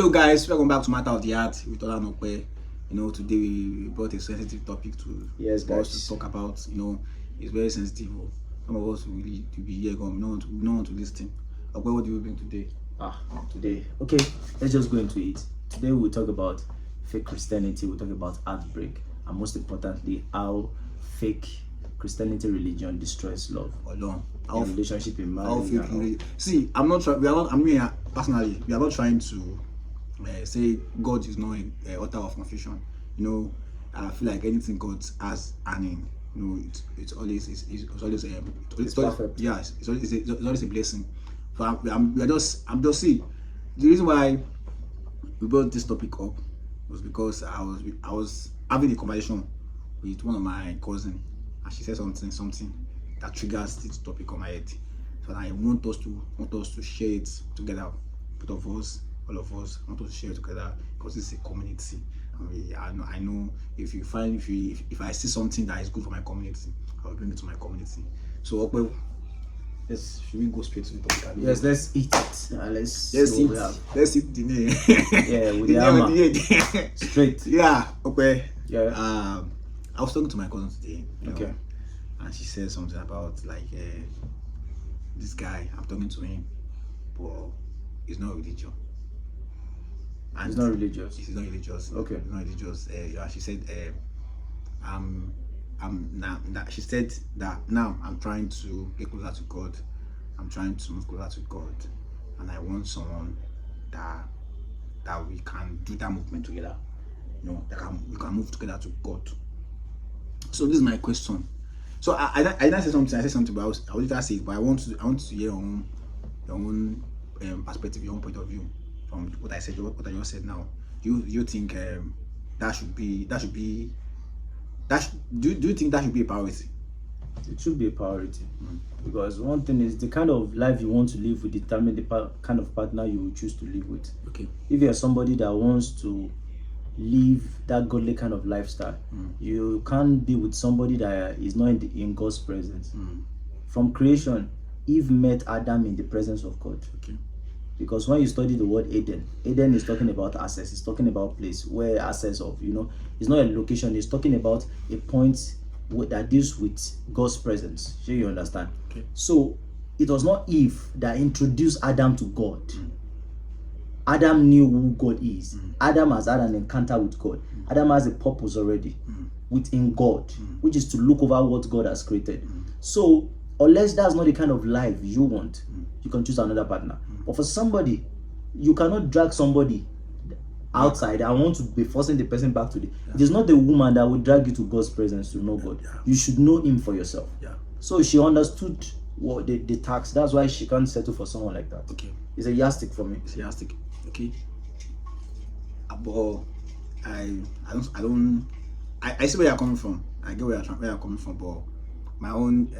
Hello guys, welcome back to Matter of the Heart with Ola Ope. Today we brought a sensitive topic for us to talk about. It's very sensitive. Some of us will really to be here going, we don't want to listen. Ope, what do you bring today? Today. Okay, let's just go into it. Today we'll talk about fake Christianity, we'll talk about heartbreak, and most importantly, how fake Christianity religion destroys love. Our relationship in marriage. See, I'm not trying. Personally, we are not trying to say God is not a author of confusion. I feel like anything God has an it's always perfect. Yes, it's always a blessing. So I'm just see the reason why we brought this topic up was because I was having a conversation with one of my cousins, and she said something that triggers this topic on my head. So I want us to share it together, both of us, all of us. I want us to share it together because it's a community. I know if I see something that is good for my community, I'll bring it to my community. So should we go straight to the topic? Yes, let's eat it. Let's eat the name. Yeah, with the hammer. Straight. Yeah, okay. Yeah. I was talking to my cousin today. Okay. And she said something about this guy. I'm talking to him, but he's not religious. And He's not religious. He's not religious. Okay. He's not religious. She said, she said that now I'm trying to get closer to God. I'm trying to move closer to God, and I want someone that we can do that movement together. We can move together to God. So this is my question. So I didn't say something. I said something, but I will later say it. But I want to hear your own perspective, your own point of view from what I said, what I just said now. Do you think do you think that should be a priority? It should be a priority, because one thing is the kind of life you want to live will determine the kind of partner you will choose to live with. Okay. If you're somebody that wants to live that godly kind of lifestyle, you can't be with somebody that is not in God's presence. From creation, Eve met Adam in the presence of God. Okay. Because when you study the word Eden is talking about access. It's talking about place where access of, it's not a location. It's talking about a point that deals with God's presence. Sure, you understand? Okay. So it was not Eve that introduced Adam to God. Adam knew who God is. Adam has had an encounter with God. Adam has a purpose already within God, which is to look over what God has created. So unless that's not the kind of life you want, you can choose another partner. But for somebody, you cannot drag somebody outside and want to be forcing the person back to it is not the woman that will drag you to God's presence to know God. You should know him for yourself. So she understood what the tax. That's why she can't settle for someone like that. Okay. It's a yardstick for me. It's a yardstick. Okay. But I see where you're coming from. I get where you're coming from, but my own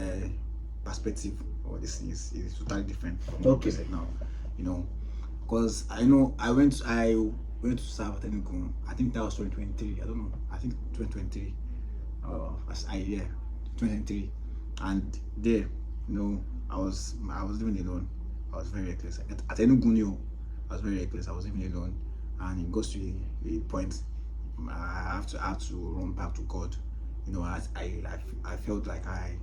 perspective of this is totally different from what you said now. Because I know I went to serve at Enugu. I think that was 2023. I don't know. I think 2023. 2023. And there, I was living alone. I was very reckless. At Enugu, I was very reckless. I was living alone, and it goes to a point I have to run back to God. I felt like I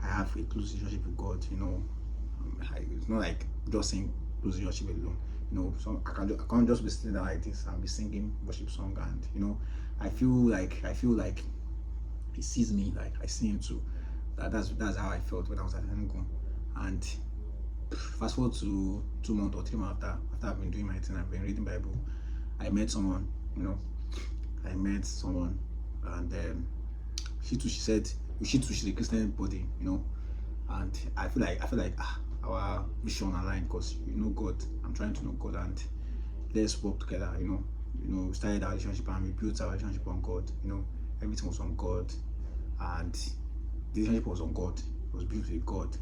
have a close relationship with God. It's not like just saying close relationship alone. So I can't just be sitting there like this and be singing worship song, and I feel like he sees me, like I see him too. That's how I felt when I was at Enugu. And fast forward to 2 months or 3 months after I've been doing my thing, I've been reading Bible. I met someone, and she's a Christian body, and I feel like our mission aligned because God. I'm trying to know God, and let's work together. We started our relationship and we built our relationship on God. Everything was on God, and the relationship was on God. It was built with God.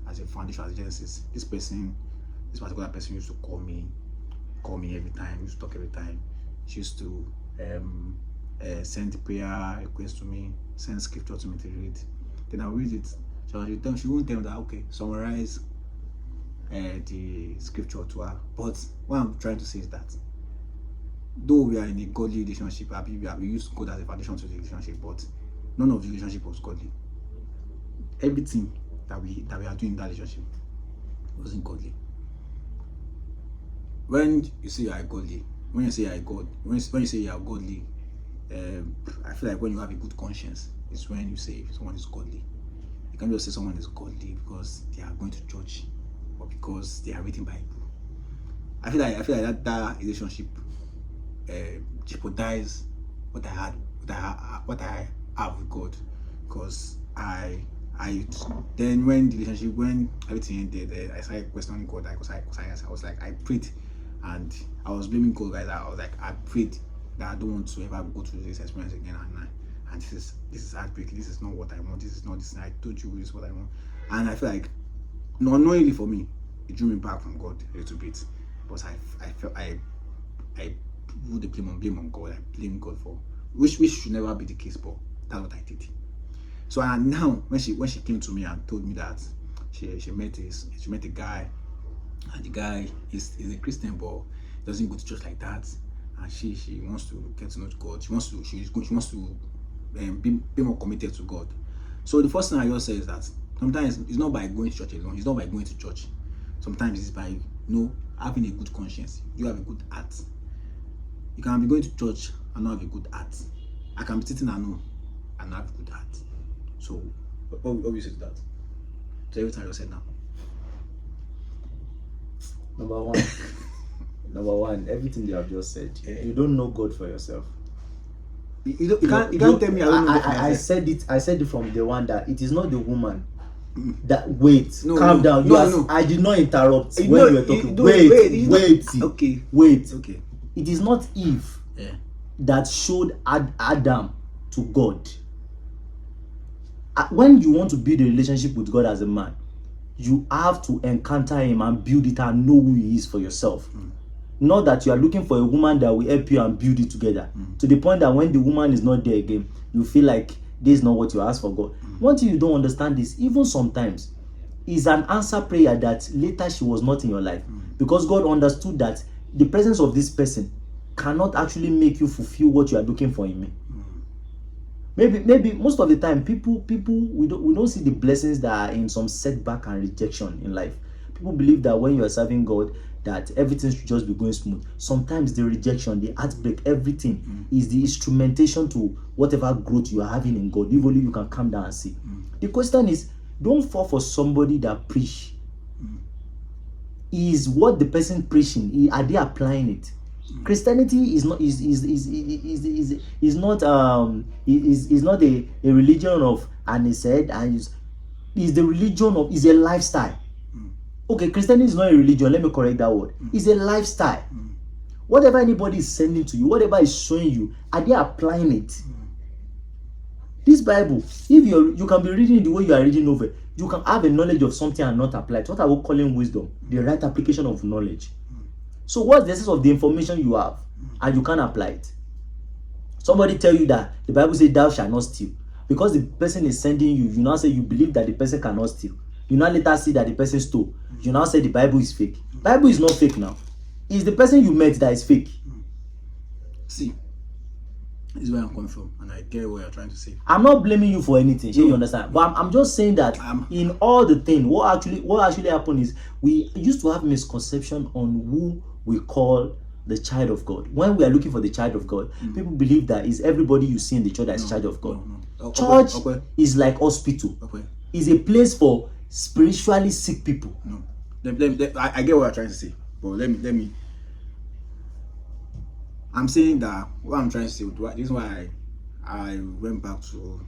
As a foundation, as a genesis. This particular person used to call me every time. Used to talk every time. She used to send prayer requests to me, send scripture to me to read. Then I'll read it. She won't tell me that, okay, summarize the scripture to her. But what I'm trying to say is that though we are in a godly relationship, we use God as a foundation to the relationship, but none of the relationship was godly. Everything that we are doing in that relationship wasn't godly. When you say you are godly, when you say you are God, when you say you are godly, I feel like when you have a good conscience is when you say someone is godly. You can't just say someone is godly because they are going to church or because they are reading Bible. I feel like that relationship jeopardize what I have with God, because I then when the relationship, when everything ended, I started questioning God. I was like, I prayed and I was blaming God, guys. I was like, I prayed that I don't want to ever go through this experience again, and this is heartbreaking. This is not what I want. This is not this. I told you this is what I want, and I feel like, unknowingly for me, it drew me back from God a little bit, because I felt I put the blame on God. I blame God for which should never be the case, but that's what I did. So and now when she came to me and told me that she met a guy, and the guy is a Christian but doesn't go to church like that, and she wants to get to know God. She wants to be more committed to God. So the first thing I just say is that sometimes it's not by going to church alone. It's not by going to church. Sometimes it's by having a good conscience. You have a good heart. You can be going to church and not have a good heart. I can be sitting and not have a good heart. So what you say to that? So everything I just said now. Number one, everything you have just said, you don't know God for yourself. You can't tell me I don't know God for myself. I said it from the one that it is not the woman that calm down. I did not interrupt when you were talking. Wait. Okay. It is not Eve that showed Adam to God. When you want to build a relationship with God as a man, you have to encounter him and build it and know who he is for yourself. Not that you are looking for a woman that will help you and build it together. To the point that when the woman is not there again, you feel like this is not what you ask for God. One thing you don't understand is, even sometimes, is an answer prayer that later she was not in your life. Because God understood that the presence of this person cannot actually make you fulfill what you are looking for in me. Maybe most of the time, people we don't see the blessings that are in some setback and rejection in life. People believe that when you are serving God, that everything should just be going smooth. Sometimes the rejection, the heartbreak, everything is the instrumentation to whatever growth you are having in God. If only you can calm down and see. The question is, don't fall for somebody that preach. Is what the person preaching, are they applying it? Christianity is not a religion of and he said and is the religion of, is a lifestyle. Okay, Christianity is not a religion. Let me correct that word. It's a lifestyle. Whatever anybody is sending to you, whatever is showing you, are they applying it? This Bible, if you can be reading the way you are reading over, you can have a knowledge of something and not apply it. What are we calling wisdom? The right application of knowledge. So what's the essence of the information you have and you can't apply it? Somebody tell you that the Bible says thou shalt not steal. Because the person is sending you, you now say you believe that the person cannot steal. You now later see that the person stole. You now say the Bible is fake. Bible is not fake now. It's the person you met that is fake. See, this is where I'm coming from, and I get what you're trying to say. I'm not blaming you for anything, you understand? But I'm just saying that in all the thing, what actually happened is we used to have misconception on who we call the child of God. When we are looking for the child of God, people believe that is everybody you see in the church that is child of God. Church is like hospital. Is a place for spiritually sick people. No, I get what you're trying to say, but let me. I'm saying that what I'm trying to say. This is why I went back to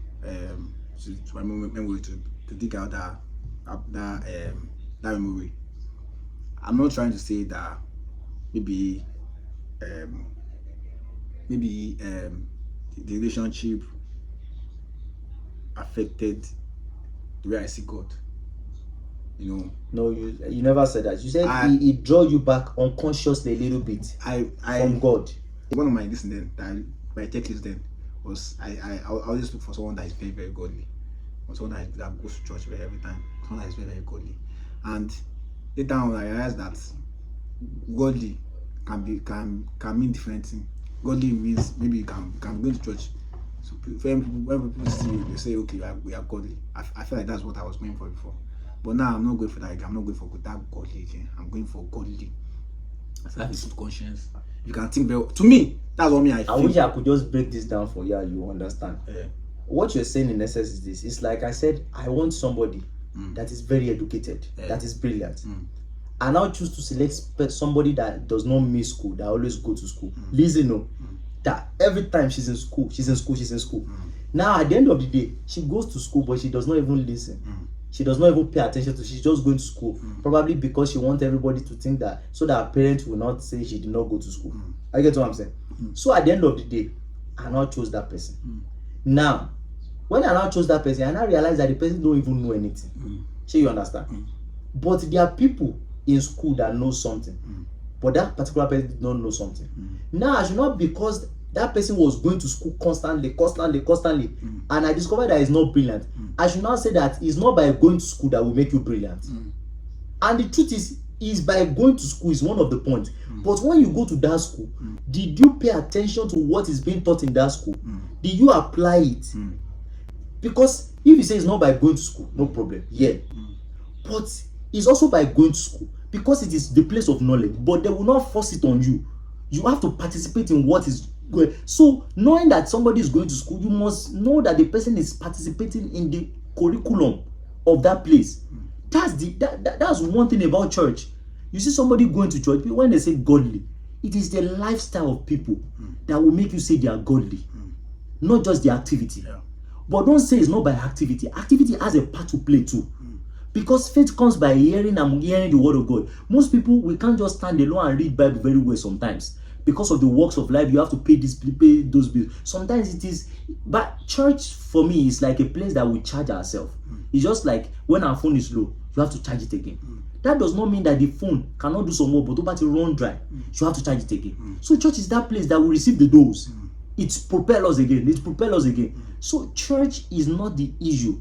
my memory to dig out that memory. I'm not trying to say that maybe the relationship affected the way I see God. No, you never said that. You said he draw you back unconsciously a little bit from God. One of my my checklist then was I always look for someone that is very, very godly, or someone that goes to church every time, someone that is very, very godly. And later on I realized that godly can mean different things. Godly means maybe you can go to church. So when people see you, they say, okay, we are godly. I feel like that's what I was going for before. But now I'm not going for that again. I'm not going for that godly again. I'm going for godly. I have a good conscience. You can think very. To me, that's what me I feel. I wish I could just break this down for you and you understand. Yeah. What you're saying in essence is this. It's like I said, I want somebody that is very educated, that is brilliant. I now choose to select somebody that does not miss school, that always go to school. Listen, no, that every time she's in school. Now at the end of the day, she goes to school, but she does not even listen. She does not even pay attention to. She's just going to school, probably because she wants everybody to think that, so that her parents will not say she did not go to school. I get what I'm saying. So at the end of the day, I now chose that person. Now, when I now chose that person, I now realize that the person don't even know anything. So you understand? But there are people in school that know something, but that particular person did not know something. Now I should not, because that person was going to school constantly, and I discovered that he's not brilliant. I should not say that it's not by going to school that will make you brilliant. And the truth is by going to school is one of the points. But when you go to that school, did you pay attention to what is being taught in that school? Did you apply it? Because if you say it's not by going to school, no problem. Yeah. But it's also by going to school, because it is the place of knowledge, but they will not force it on you. You have to participate in what is going. So knowing that somebody is going to school, you must know that the person is participating in the curriculum of that place. That's one thing about church. You see somebody going to church, when they say godly, it is the lifestyle of people that will make you say they are godly, not just the activity. But don't say it's not by activity. Activity has a part to play too. Because faith comes by hearing and hearing the word of God. Most people, we can't just stand alone and read Bible very well sometimes. Because of the works of life, you have to pay those bills. Sometimes it is, but church for me is like a place that we charge ourselves. It's just like when our phone is low, you have to charge it again. That does not mean that the phone cannot do some more, but about to run dry, you have to charge it again. So church is that place that will receive the dose. It propels us again. So church is not the issue.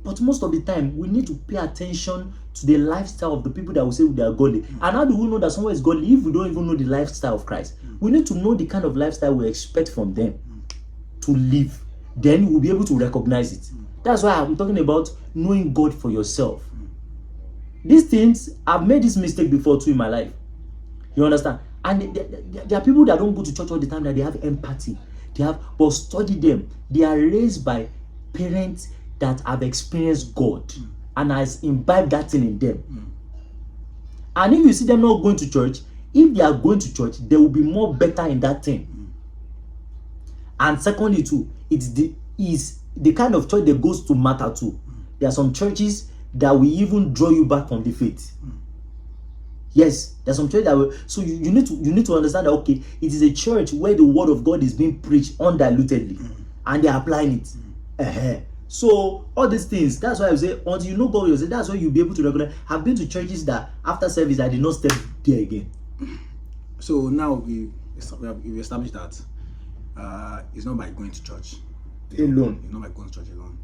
But most of the time, we need to pay attention to the lifestyle of the people that will say they are godly. And how do we know that someone is godly if we don't even know the lifestyle of Christ? We need to know the kind of lifestyle we expect from them to live. Then we'll be able to recognize it. That's why I'm talking about knowing God for yourself. These things, I've made this mistake before too in my life. You understand? And there are people that don't go to church all the time, that they have empathy. But study them. They are raised by parents that have experienced God and has imbibed that thing in them. And if you see them not going to church, if they are going to church, they will be more better in that thing. And secondly too, is the kind of church that goes to matter too. There are some churches that will even draw you back from the faith. Yes, there's some church that will. So you need to understand that, okay, it is a church where the word of God is being preached undilutedly, and they are applying it. So all these things, that's why I say, until you know God, that's why you'll be able to recognize. I've been to churches that after service I did not step there again. So now we established that it's not by going to church alone. It's not by going to church alone.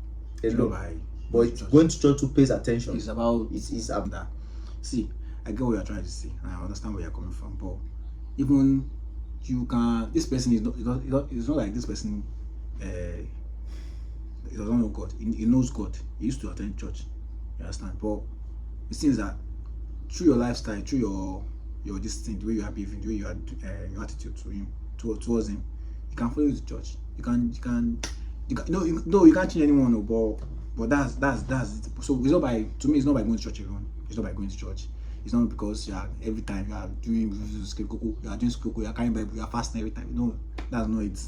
But going to church to pays attention. It's about it's about that. See, I get what you're trying to say, and I understand where you're coming from. But even you can, this person is not. It's not like this person. He doesn't know God. He knows God. He used to attend church. You understand? But it seems that through your lifestyle, through your this thing, the way you are behaving, the way you are your attitude to him, towards him, you can follow his church. You can't change anyone. No, but that's it. So it's not by, to me, it's not by going to church alone. It's not by going to church. It's not because you are every time you are doing skikuku, you are carrying Bible, you are fasting every time. No, that's not it.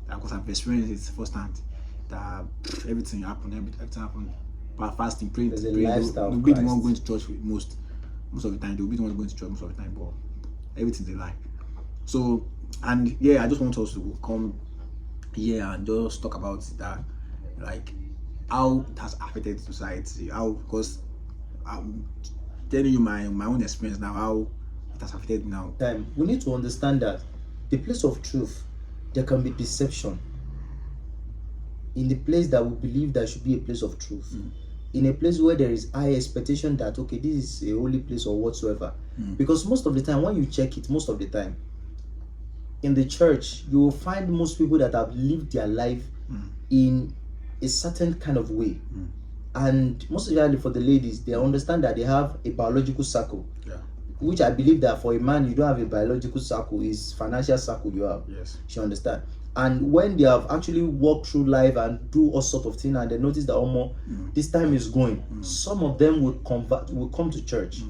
Because I've experienced it firsthand. That everything happened. But fasting, praying, there's a lifestyle. They'll be the one going to church most of the time. They'll be the one going to church most of the time. But everything's a lie. So, and yeah, I just want us to come here and just talk about that, like how it has affected society. How, because I'm telling you my own experience now, how it has affected me now. We need to understand that the place of truth, there can be deception. In the place that we believe that should be a place of truth, in a place where there is high expectation that, okay, this is a holy place or whatsoever, because most of the time when you check it, most of the time in the church, you will find most people that have lived their life in a certain kind of way. And most especially for the ladies, they understand that they have a biological circle. Yeah. Which I believe that for a man, you don't have a biological circle, it's financial circle you have. Yes. You understand? And when they have actually walked through life and do all sort of things, and they notice that this time is going, some of them will come to church.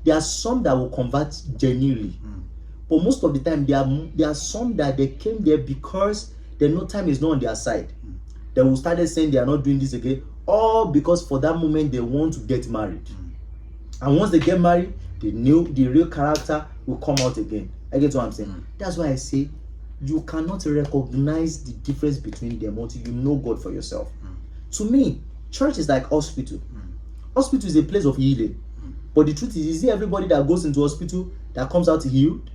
There are some that will convert genuinely. But most of the time, there are some that they came there because they know time is not on their side. They will start saying they are not doing this again, all because for that moment they want to get married. And once they get married, the real character will come out again. I get what I'm saying? That's why I say you cannot recognize the difference between them until you know God for yourself. To me, church is like hospital. Hospital is a place of healing. But the truth is it everybody that goes into hospital that comes out healed?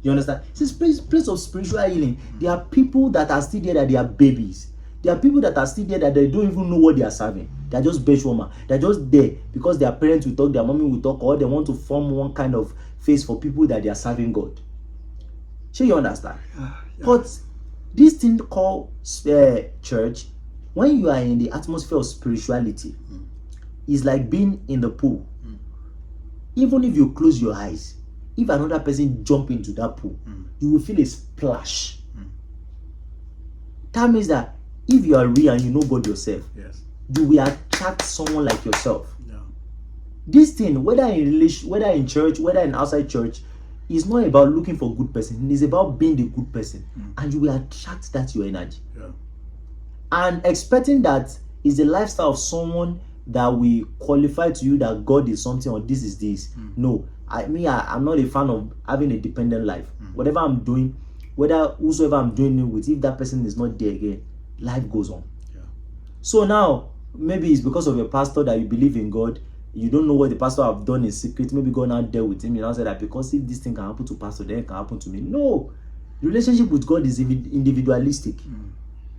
You understand? It's a place of spiritual healing. There are people that are still there that they are babies. There are people that are still there that they don't even know what they are serving. They are just bench warmer. They are just there because their parents will talk, their mommy will talk, or they want to form one kind of face for people that they are serving God. Sure, you understand? Yeah. But this thing called church, when you are in the atmosphere of spirituality, is like being in the pool. Even if you close your eyes, if another person jump into that pool, you will feel a splash. That means that if you are real and you know God yourself, Yes. you will attract someone like yourself. Yeah. This thing, whether in relation, whether in church, whether in outside church, is not about looking for a good person. It is about being the good person, and you will attract that to your energy. Yeah. And expecting that is the lifestyle of someone that will qualify to you that God is something or this is this. No, I'm not a fan of having a dependent life. Whatever I'm doing, whether whosoever I'm doing it with, if that person is not there again, life goes on. Yeah. So now maybe it's because of your pastor that you believe in God. You don't know what the pastor have done in secret. Maybe God now dealt with him. You now say that because if this thing can happen to pastor, then it can happen to me. No, the relationship with God is individualistic.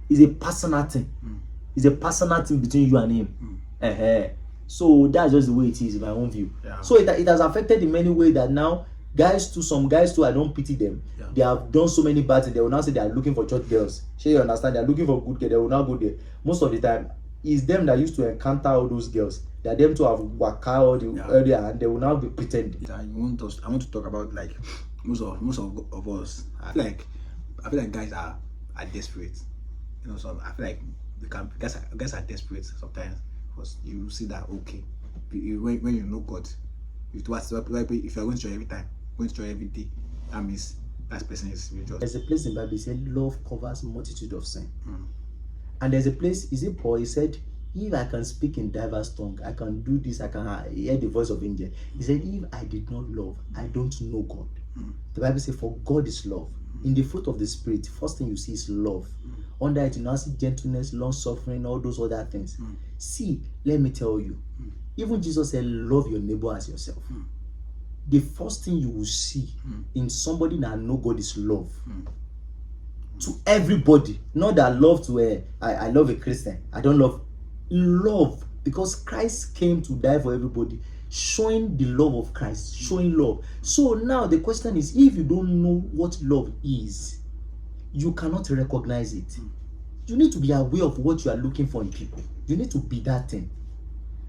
It's a personal thing. It's a personal thing between you and him. So that's just the way it is in my own view. Yeah. So it has affected in many ways that now some guys too, I don't pity them. Yeah. They have done so many bad things. They will now say they are looking for church girls. Sure, you understand? They are looking for good girls. They will now go there. Most of the time, it's them that used to encounter all those girls. They are them to have worked out earlier, and they will now be pretending. I want to talk about like most of us. I feel like guys are desperate. You know, so I feel like guys are desperate sometimes because you see that when you know God, if you are going to church every time, going to church every day, that means that person is spiritual. There's a place in the Bible, it said love covers multitude of sin. And there's a place, is it Paul? He said, if I can speak in diverse tongue, I can do this, I can hear the voice of angel. He said, if I did not love, I don't know God. The Bible says, for God is love. In the fruit of the Spirit, first thing you see is love. Under it, you now see gentleness, long suffering, all those other things. See, let me tell you, even Jesus said, love your neighbor as yourself. The first thing you will see in somebody that know God is love. To everybody, not that love to I love a Christian. I don't love because Christ came to die for everybody, showing the love of Christ, showing love. So now the question is, if you don't know what love is, you cannot recognize it. You need to be aware of what you are looking for in people. You need to be that thing,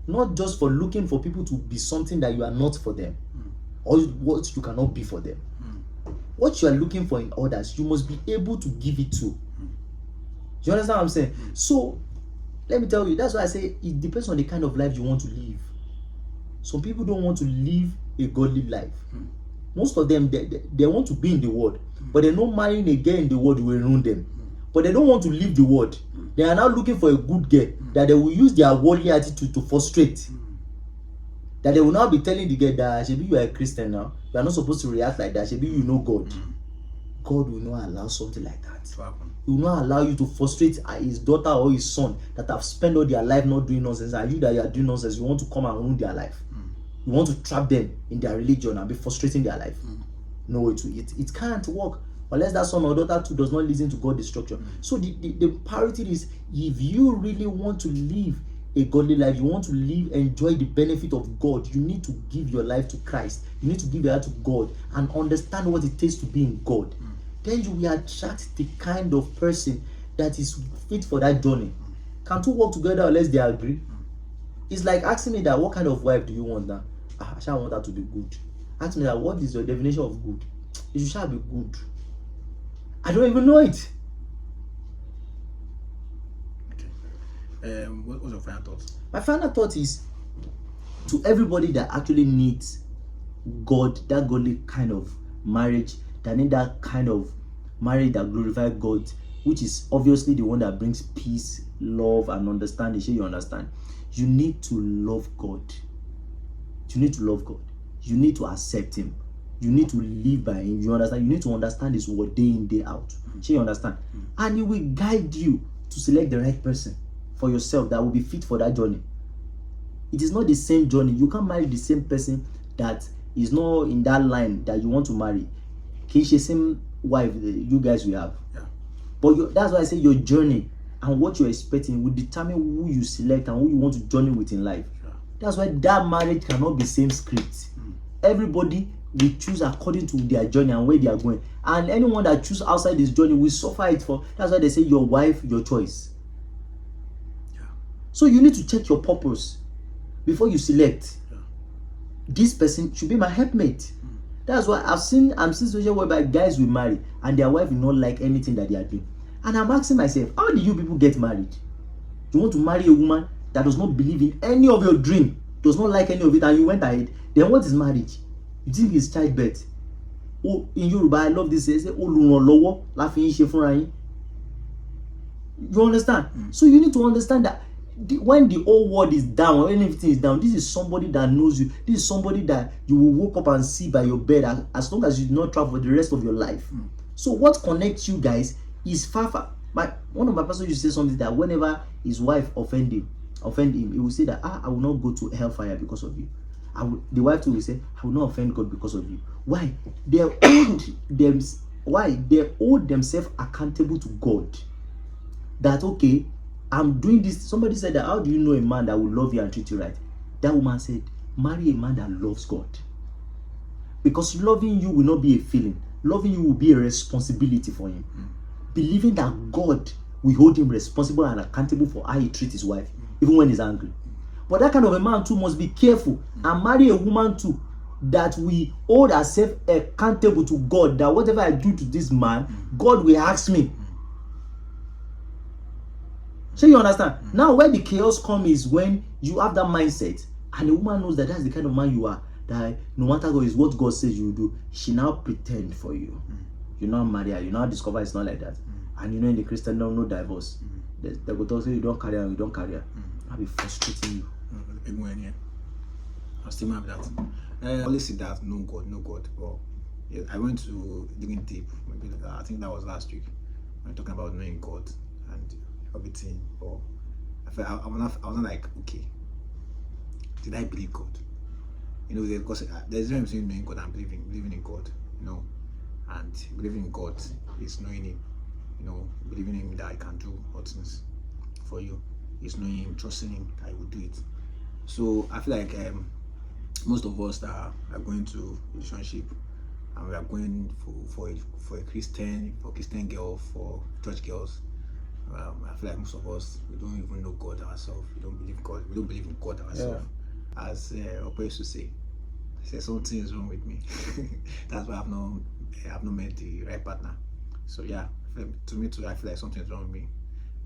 not just for looking for people to be something that you are not for them, or what you cannot be for them. What you are looking for in others, you must be able to give it to. Do you understand what I'm saying? So let me tell you, that's why I say it depends on the kind of life you want to live. Some people don't want to live a godly life. Most of them, they want to be in the world, but they know marrying a girl in the world will ruin them. But they don't want to leave the world. They are now looking for a good girl that they will use their worldly attitude to frustrate. That they will now be telling the girl that Shebi, you are a Christian now. You are not supposed to react like that. Shebi, you know God. God will not allow something like that. He will not allow you to frustrate his daughter or his son that have spent all their life not doing nonsense, and you that you are doing nonsense, you want to come and ruin their life. You want to trap them in their religion and be frustrating their life. No, it can't work unless that son or daughter too does not listen to God's instruction. So the priority is, if you really want to live a godly life, you want to enjoy the benefit of God, you need to give your life to Christ. You need to give your life to God and understand what it takes to be in God. then you will attract the kind of person that is fit for that journey. Can two work together unless they agree? It's like asking me that what kind of wife do you want now? I shall want her to be good. Ask me that what is your definition of good? It shall be good. I don't even know it. Okay. What was your final thoughts? My final thought is to everybody that actually needs God, that godly kind of marriage, that need that kind of marriage that glorifies God, which is obviously the one that brings peace, love, and understanding. Sure, you understand? You need to love God. You need to love God. You need to accept Him. You need to live by Him. You understand? You need to understand His word day in, day out. Sure, you understand? And He will guide you to select the right person for yourself that will be fit for that journey. It is not the same journey. You can't marry the same person that is not in that line that you want to marry. It's the same wife you guys will have. Yeah. But that's why I say your journey and what you're expecting will determine who you select and who you want to journey with in life. Sure. That's why that marriage cannot be same script. Everybody will choose according to their journey and where they are going. And anyone that chooses outside this journey will suffer it for. That's why they say your wife, your choice. Yeah. So you need to check your purpose before you select. Yeah. This person should be my helpmate. That's why I'm seeing situations whereby guys will marry and their wife will not like anything that they are doing. And I'm asking myself, how do you people get married? You want to marry a woman that does not believe in any of your dream, does not like any of it, and you went ahead. Then what is marriage? You think it's childbirth? Oh, in Yoruba, I love this. They say, "Oluranlowo la fi n se funra yin." You understand? So you need to understand that when the whole world is down, when everything is down, this is somebody that knows you. This is somebody that you will wake up and see by your bed as long as you do not travel for the rest of your life. So what connects you guys is far. One of my pastors used to say something that whenever his wife offend him, he will say that I will not go to hellfire because of you. The wife too will say, I will not offend God because of you. Why? They hold themselves accountable to God. That okay, I'm doing this. Somebody said that, how do you know a man that will love you and treat you right? That woman said, marry a man that loves God. Because loving you will not be a feeling. Loving you will be a responsibility for him. Believing that God will hold him responsible and accountable for how he treats his wife, even when he's angry. But that kind of a man too must be careful and marry a woman too that we hold ourselves accountable to God, that whatever I do to this man, God will ask me. So you understand? Now where the chaos comes is when you have that mindset and the woman knows that that's the kind of man you are, that no matter what is what God says you will do, she now pretend for you. You now marry her, you now discover it's not like that. And you know in the Christian no divorce. They will tell you you don't carry her, you don't carry her. I'll be frustrating you. I still have that. I always say that no God. But yeah, I went to digging deep. Maybe I think that was last week. When talking about knowing God and everything. But I was not like, okay, did I believe God? You know, because there's a difference between knowing God and believing in God. You know, and believing in God is knowing Him. You know, believing in Him that I can do all things for you. Is knowing Him, trusting Him that He will do it. So I feel like most of us that are going to relationship and we are going for a Christian girl, for church girls, I feel like most of us, we don't even know God ourselves. We don't believe God. We don't believe in God ourselves. Yeah. As Ope used to say something is wrong with me. That's why I've not met the right partner. So yeah, to me too, I feel like something is wrong with me.